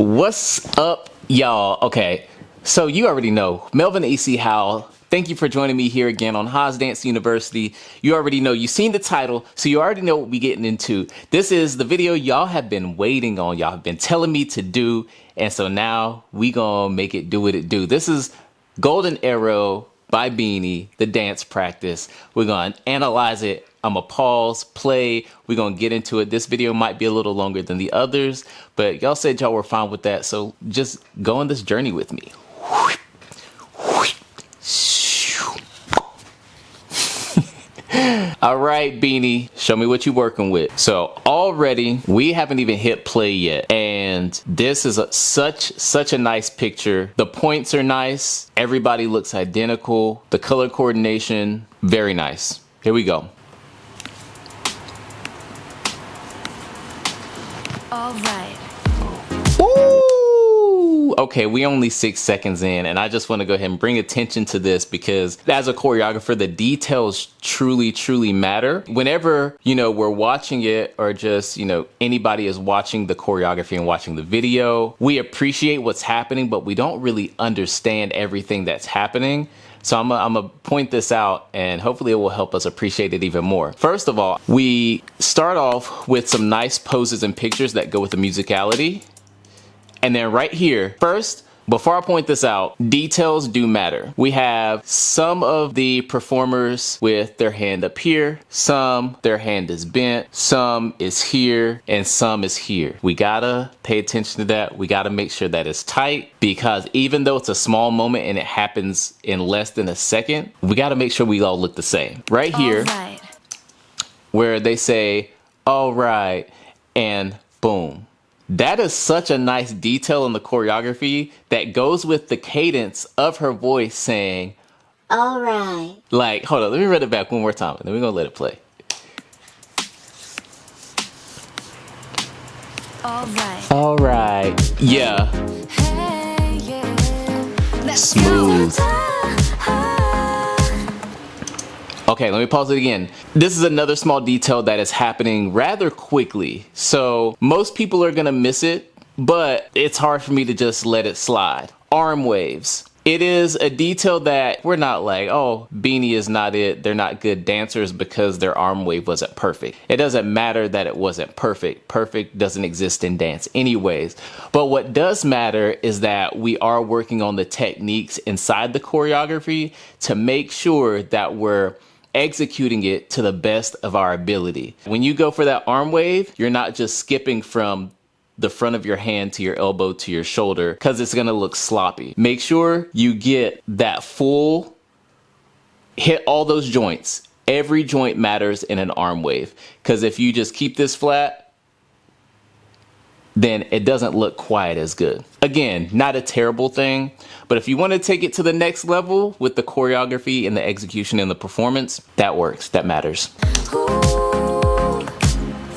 What's up, y'all? Okay, so you already know, Melvin AC Howell. Thank you for joining me here again on Haas Dance University. You already know, you've seen the title, so you already know what we're getting into. This is the video y'all have been waiting on. Y'all have been telling me to do, and so now we gonna make it do what it do. This is Golden Arrow by BINI, the dance practice. We're gonna analyze it. I'm gonna pause, play, we're gonna get into it. This video might be a little longer than the others, but y'all said y'all were fine with that, so just go on this journey with me. All right, BINI, show me what you're working with. So already, we haven't even hit play yet, and this is such a nice picture. The points are nice, everybody looks identical, the color coordination, very nice. Here we go. All right. Ooh, okay, we only 6 seconds in, and I just want to go ahead and bring attention to this because as a choreographer, the details truly matter. Whenever, we're watching it, or just, anybody is watching the choreography and watching the video, we appreciate what's happening, but we don't really understand everything that's happening. So I'm gonna point this out, and hopefully it will help us appreciate it even more. First of all, we start off with some nice poses and pictures that go with the musicality. And then right here, first, before I point this out, details do matter. We have some of the performers with their hand up here, some their hand is bent, some is here, and some is here. We gotta pay attention to that. We gotta make sure that it's tight, because even though it's a small moment and it happens in less than a second, we gotta make sure we all look the same. Right here, where they say, all right, and boom. That is such a nice detail in the choreography that goes with the cadence of her voice saying, all right. Like, hold on, let me run it back one more time, and then we're gonna let it play. All right. All right. Yeah. Hey, yeah. Smooth. Okay, let me pause it again. This is another small detail that is happening rather quickly. So most people are gonna miss it, but it's hard for me to just let it slide. Arm waves. It is a detail that we're not like, oh, BINI is not it. They're not good dancers because their arm wave wasn't perfect. It doesn't matter that it wasn't perfect. Perfect doesn't exist in dance anyways. But what does matter is that we are working on the techniques inside the choreography to make sure that we're executing it to the best of our ability. When you go for that arm wave, you're not just skipping from the front of your hand to your elbow to your shoulder, because it's gonna look sloppy. Make sure you get that full, hit all those joints. Every joint matters in an arm wave, because if you just keep this flat, then it doesn't look quite as good. Again, not a terrible thing, but if you want to take it to the next level with the choreography and the execution and the performance, that works, that matters. Ooh,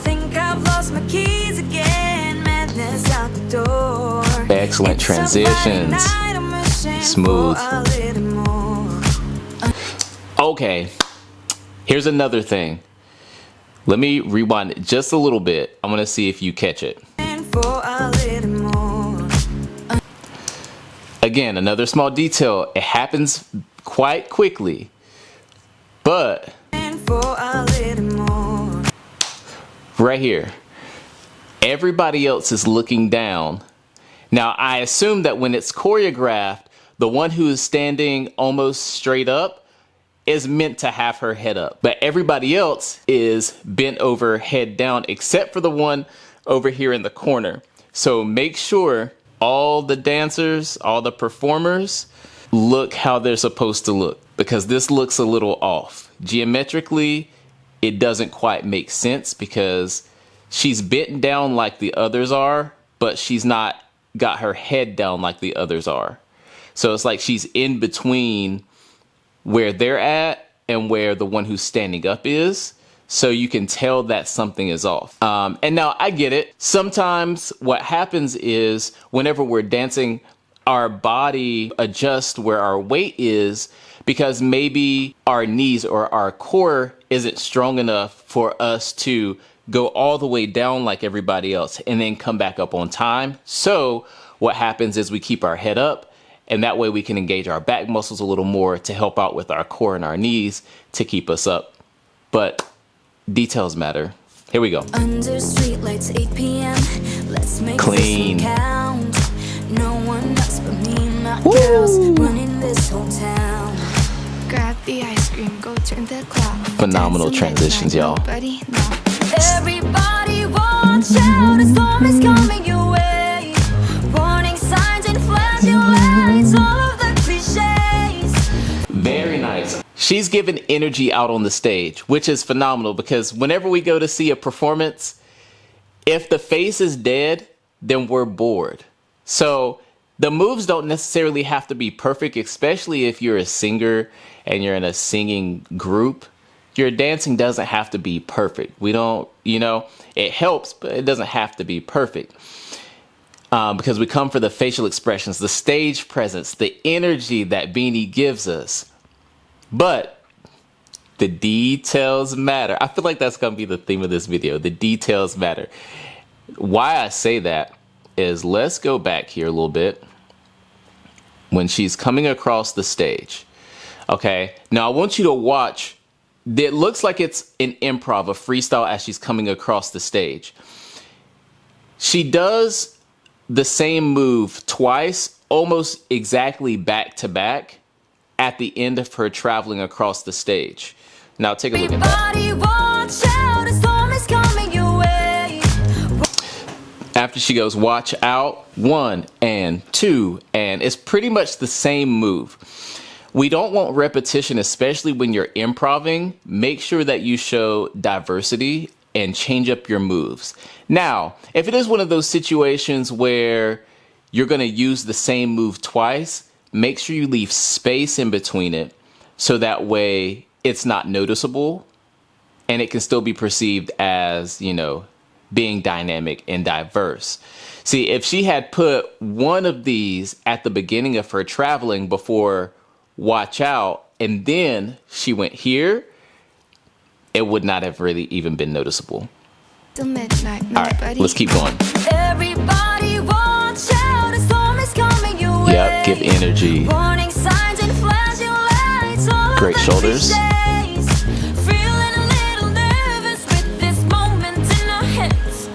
think I've lost my keys again, madness out the door. Excellent transitions. Smooth. Okay, here's another thing. Let me rewind it just a little bit. I'm gonna see if you catch it. Again, another small detail. It happens quite quickly, but right here, everybody else is looking down. Now, I assume that when it's choreographed, the one who is standing almost straight up is meant to have her head up, but everybody else is bent over, head down, except for the one over here in the corner. So make sure all the dancers, all the performers look how they're supposed to look, because this looks a little off. Geometrically, it doesn't quite make sense because she's bent down like the others are, but she's not got her head down like the others are. So it's like she's in between where they're at and where the one who's standing up is. So you can tell that something is off. And now I get it. Sometimes what happens is whenever we're dancing, our body adjusts where our weight is because maybe our knees or our core isn't strong enough for us to go all the way down like everybody else, and then come back up on time. So what happens is we keep our head up, and that way we can engage our back muscles a little more to help out with our core and our knees to keep us up. But details matter. Here we go. Under streetlights, 8 p.m. Let's make Clean. this one count. No one else but me and my girls running this whole town. Grab the ice cream, go turn the clock. Phenomenal transitions, y'all. Nobody know. Everybody watch out, a storm is coming your way. Warning signs and flashing lights, all of the cliches. Very nice. She's giving energy out on the stage, which is phenomenal, because whenever we go to see a performance, if the face is dead, then we're bored. So the moves don't necessarily have to be perfect, especially if you're a singer and you're in a singing group. Your dancing doesn't have to be perfect. We don't, it helps, but it doesn't have to be perfect. Because we come for the facial expressions, the stage presence, the energy that BINI gives us. But the details matter. I feel like that's going to be the theme of this video. The details matter. Why I say that is, let's go back here a little bit. When she's coming across the stage. Okay. Now I want you to watch. It looks like it's an improv, a freestyle as she's coming across the stage. She does the same move twice, almost exactly back to back at the end of her traveling across the stage. Now take a look at that. Everybody watch out, a storm is coming your way. After she goes, watch out, 1 and 2, and it's pretty much the same move. We don't want repetition, especially when you're improvising. Make sure that you show diversity and change up your moves. Now, if it is one of those situations where you're going to use the same move twice, make sure you leave space in between it so that way it's not noticeable and it can still be perceived as, being dynamic and diverse. See, if she had put one of these at the beginning of her traveling before watch out, and then she went here, it would not have really even been noticeable. Till midnight, All right, let's keep going. Everybody watch out, a storm is coming your way. Yep, give energy. Warning signs and flashing lights, all of Great the shoulders. cliches. Feeling a little nervous with this moment in our heads.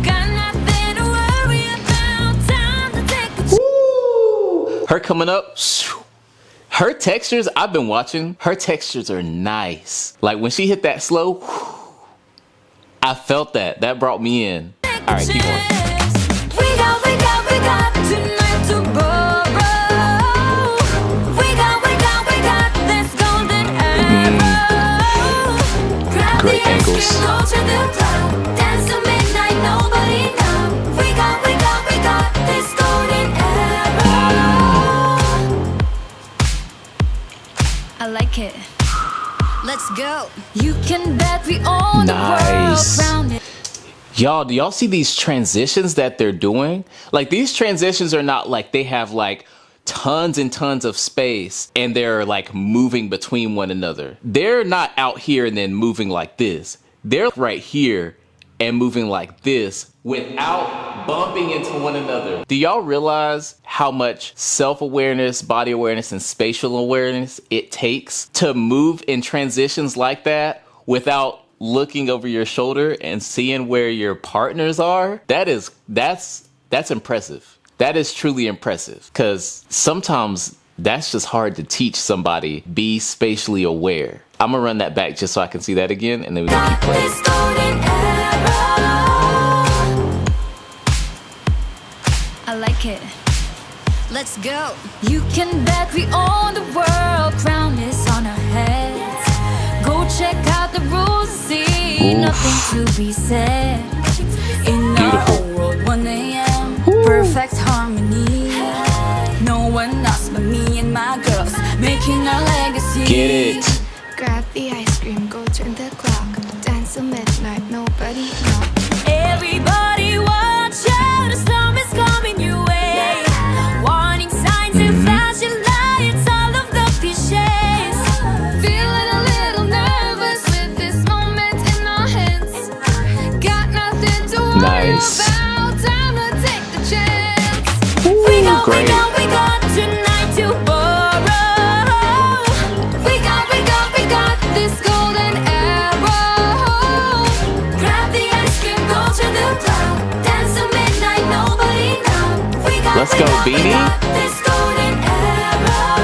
Got nothing to worry about, time to take a Woo! Her coming up. Her textures, I've been watching. Her textures are nice. Like when she hit that slow, I felt that. That brought me in. All right, keep going. We got tonight to borrow. We got this golden arrow. Grab Great the ice angles. cream, go to the club. Dance till midnight, nobody know. We got this golden arrow. I like it. Let's go. You can bet we own Nice. the world round it. Y'all, do y'all see these transitions that they're doing? Like these transitions are not like they have like tons and tons of space and they're like moving between one another. They're not out here and then moving like this. They're right here and moving like this without bumping into one another. Do y'all realize how much self-awareness, body awareness, and spatial awareness it takes to move in transitions like that without looking over your shoulder and seeing where your partners are? That's impressive. That is truly impressive, because sometimes that's just hard to teach somebody. Be spatially aware. I'm gonna run that back just so I can see that again, and then we can keep playing. This golden arrow. I like it. Let's go. You can bet we own the world. Crown is on our heads. Go check out the rules and see. Oof. Nothing to be said. In Beautiful. our whole world, 1 a.m. Perfect harmony. No one else but me and my girls making our legacy. Get it. Grab the ice cream, go turn the clock. Dance till midnight, nobody know. Everybody watch out, a storm is coming your way. Warning signs and flashing lights, all of the cliches. Feeling a little nervous with this moment in our heads. Great. we got tonight to borrow. We got this golden arrow. Grab the ice cream, go to the club. Dance till midnight, nobody know. Let's go, BINI. This golden arrow.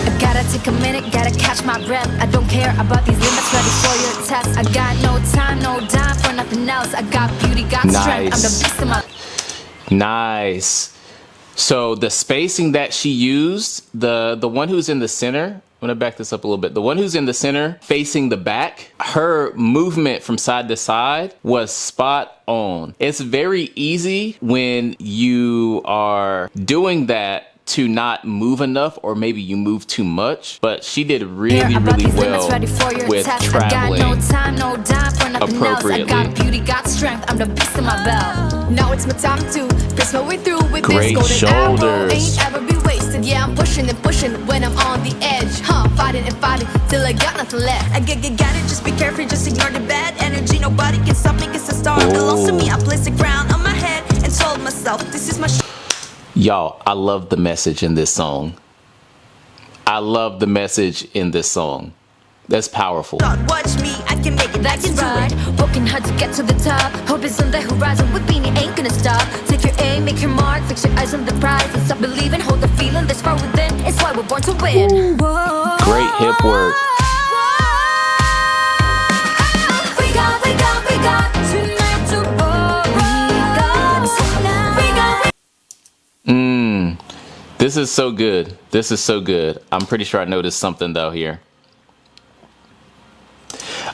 I gotta take a minute, gotta catch my breath. I don't care about these limits, ready for your test. I got no time, no dime for nothing else. I got beauty, got strength. I'm the beast of my. Nice. So the spacing that she used, the one who's in the center, I'm gonna back this up a little bit. The one who's in the center facing the back, her movement from side to side was spot on. It's very easy when you are doing that to not move enough, or maybe you move too much, but she did really well with traveling appropriately. I got beauty, got strength, I'm the beast of my belt. Now it's my time to press my way through with Great this golden arrow. shoulders. Ain't ever be wasted. Yeah, I'm pushing and pushing when I'm on the edge. Fighting and fighting till I got nothing left. I get it, just be careful, just ignore the bad energy. Nobody can stop me, it's a star. It belongs to me, I placed a crown on my head and told myself, this is my Y'all, I love the message in this song. I love the message in this song. That's powerful. Watch me, I can make it, That's right, working hard to get to the top. Hope is on the horizon, with BINI ain't gonna stop. Take your aim, make your mark, fix your eyes on the prize. And stop believing, hold the feeling that's far within. It's why we're born to win. Whoa. Great hip work. We got tonight to borrow. We got. This is so good. This is so good. I'm pretty sure I noticed something though here.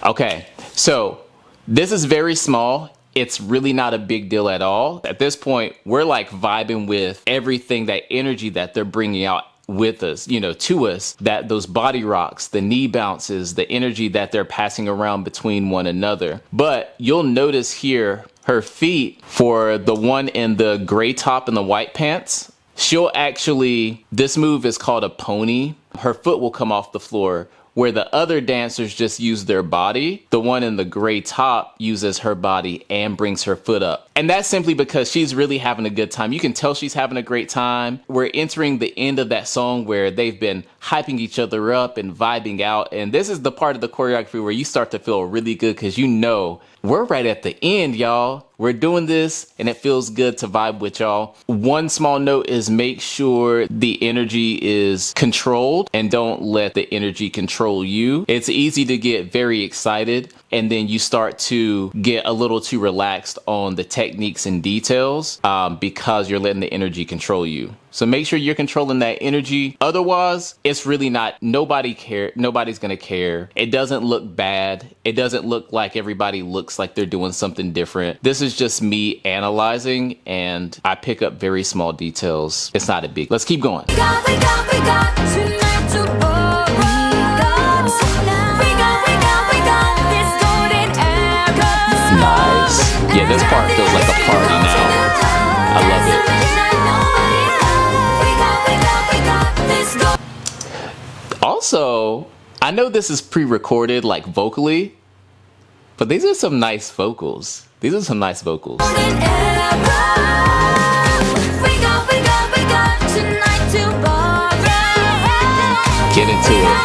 Okay, so this is very small. It's really not a big deal at all. At this point, we're like vibing with everything, that energy that they're bringing out with us, you know, to us, that those body rocks, the knee bounces, the energy that they're passing around between one another. But you'll notice here, her feet, for the one in the gray top and the white pants, she'll actually, this move is called a pony. Her foot will come off the floor, where the other dancers just use their body. The one in the gray top uses her body and brings her foot up. And that's simply because she's really having a good time. You can tell she's having a great time. We're entering the end of that song where they've been hyping each other up and vibing out. And this is the part of the choreography where you start to feel really good, because you know we're right at the end, y'all. We're doing this and it feels good to vibe with y'all. One small note is make sure the energy is controlled and don't let the energy control you. It's easy to get very excited and then you start to get a little too relaxed on the techniques and details because you're letting the energy control you. So make sure you're controlling that energy. Otherwise, it's really not, nobody's gonna care. It doesn't look bad. It doesn't look like everybody looks like they're doing something different. This is just me analyzing and I pick up very small details. It's not a big, let's keep going. We got tonight to borrow. We got this golden arrow. Nice. Yeah, this part feels like a party now. I love it. Also, I know this is pre-recorded, like vocally, but these are some nice vocals. These are some nice vocals. We got tonight to borrow. Get into it.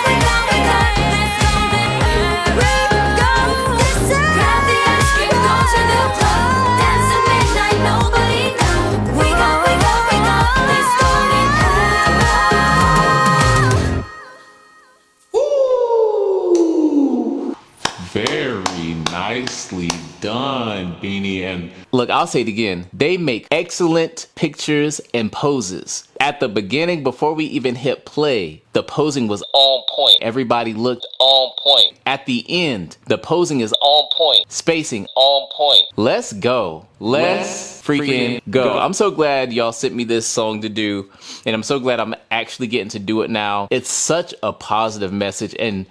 Very nicely done, BINI. And look, I'll say it again. They make excellent pictures and poses. At the beginning, before we even hit play, the posing was on point. Everybody looked on point. At the end, the posing is on point. Spacing on point. Let's go. Let's freaking go. I'm so glad y'all sent me this song to do, and I'm so glad I'm actually getting to do it now. It's such a positive message, and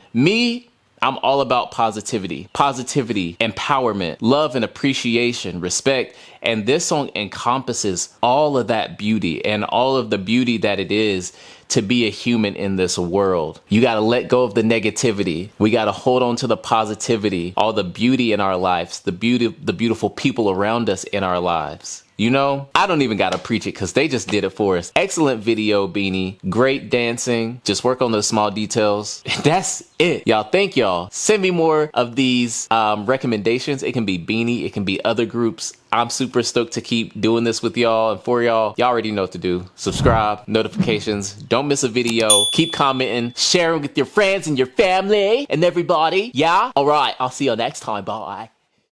I'm all about positivity, empowerment, love and appreciation, respect. And this song encompasses all of that beauty and all of the beauty that it is to be a human in this world. You got to let go of the negativity. We got to hold on to the positivity, all the beauty in our lives, the beautiful people around us in our lives. You know, I don't even gotta preach it because they just did it for us. Excellent video, BINI. Great dancing. Just work on those small details. That's it. Y'all, thank y'all. Send me more of these recommendations. It can be BINI, it can be other groups. I'm super stoked to keep doing this with y'all and for y'all. Y'all already know what to do. Subscribe, notifications, don't miss a video. Keep commenting, sharing with your friends and your family and everybody. Yeah? All right, I'll see you next time. Bye.